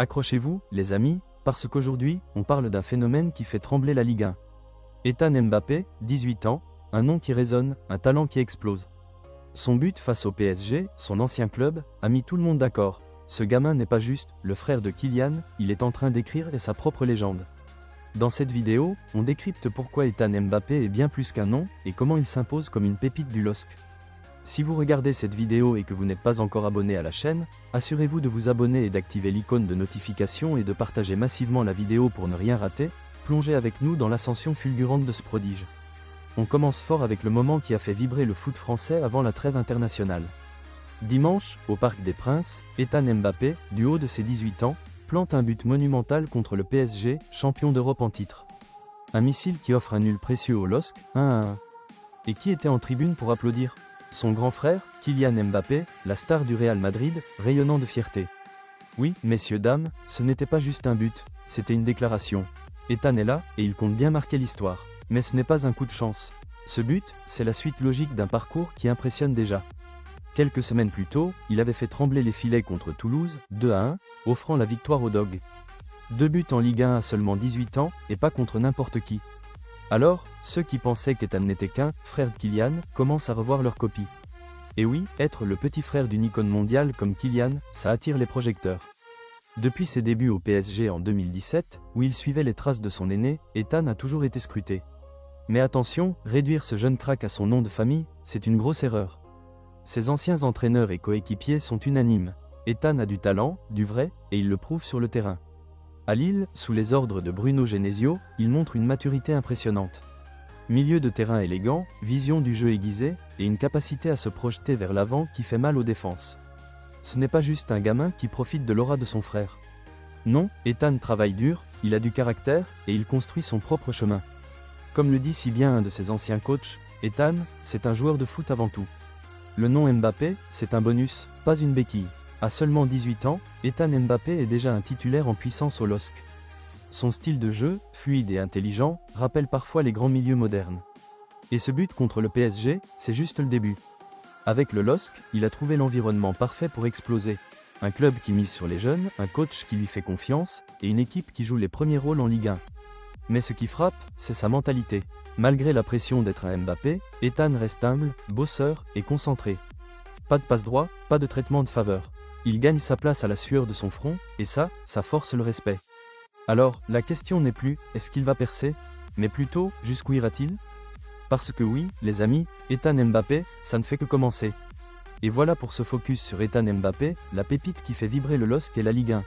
Accrochez-vous, les amis, parce qu'aujourd'hui, on parle d'un phénomène qui fait trembler la Ligue 1. Ethan Mbappé, 18 ans, un nom qui résonne, un talent qui explose. Son but face au PSG, son ancien club, a mis tout le monde d'accord. Ce gamin n'est pas juste le frère de Kylian, il est en train d'écrire sa propre légende. Dans cette vidéo, on décrypte pourquoi Ethan Mbappé est bien plus qu'un nom et comment il s'impose comme une pépite du LOSC. Si vous regardez cette vidéo et que vous n'êtes pas encore abonné à la chaîne, assurez-vous de vous abonner et d'activer l'icône de notification et de partager massivement la vidéo pour ne rien rater. Plongez avec nous dans l'ascension fulgurante de ce prodige. On commence fort avec le moment qui a fait vibrer le foot français avant la trêve internationale. Dimanche, au Parc des Princes, Ethan Mbappé, du haut de ses 18 ans, plante un but monumental contre le PSG, champion d'Europe en titre. Un missile qui offre un nul précieux au LOSC, 1-1. Et qui était en tribune pour applaudir? Son grand frère, Kylian Mbappé, la star du Real Madrid, rayonnant de fierté. Oui, messieurs, dames, ce n'était pas juste un but, c'était une déclaration. Ethan est là, et il compte bien marquer l'histoire. Mais ce n'est pas un coup de chance. Ce but, c'est la suite logique d'un parcours qui impressionne déjà. Quelques semaines plus tôt, il avait fait trembler les filets contre Toulouse, 2-1, offrant la victoire aux Dogs. 2 buts en Ligue 1 à seulement 18 ans, et pas contre n'importe qui. Alors, ceux qui pensaient qu'Ethan n'était qu'un frère de Kylian commencent à revoir leur copie. Et oui, être le petit frère d'une icône mondiale comme Kylian, ça attire les projecteurs. Depuis ses débuts au PSG en 2017, où il suivait les traces de son aîné, Ethan a toujours été scruté. Mais attention, réduire ce jeune crack à son nom de famille, c'est une grosse erreur. Ses anciens entraîneurs et coéquipiers sont unanimes. Ethan a du talent, du vrai, et il le prouve sur le terrain. À Lille, sous les ordres de Bruno Genesio, il montre une maturité impressionnante. Milieu de terrain élégant, vision du jeu aiguisée, et une capacité à se projeter vers l'avant qui fait mal aux défenses. Ce n'est pas juste un gamin qui profite de l'aura de son frère. Non, Ethan travaille dur, il a du caractère, et il construit son propre chemin. Comme le dit si bien un de ses anciens coachs, Ethan, c'est un joueur de foot avant tout. Le nom Mbappé, c'est un bonus, pas une béquille. À seulement 18 ans, Ethan Mbappé est déjà un titulaire en puissance au LOSC. Son style de jeu, fluide et intelligent, rappelle parfois les grands milieux modernes. Et ce but contre le PSG, c'est juste le début. Avec le LOSC, il a trouvé l'environnement parfait pour exploser. Un club qui mise sur les jeunes, un coach qui lui fait confiance, et une équipe qui joue les premiers rôles en Ligue 1. Mais ce qui frappe, c'est sa mentalité. Malgré la pression d'être un Mbappé, Ethan reste humble, bosseur et concentré. Pas de passe-droit, pas de traitement de faveur. Il gagne sa place à la sueur de son front, et ça force le respect. Alors, la question n'est plus « est-ce qu'il va percer ?», mais plutôt « jusqu'où ira-t-il ?» Parce que oui, les amis, Ethan Mbappé, ça ne fait que commencer. Et voilà pour ce focus sur Ethan Mbappé, la pépite qui fait vibrer le LOSC et la Ligue 1.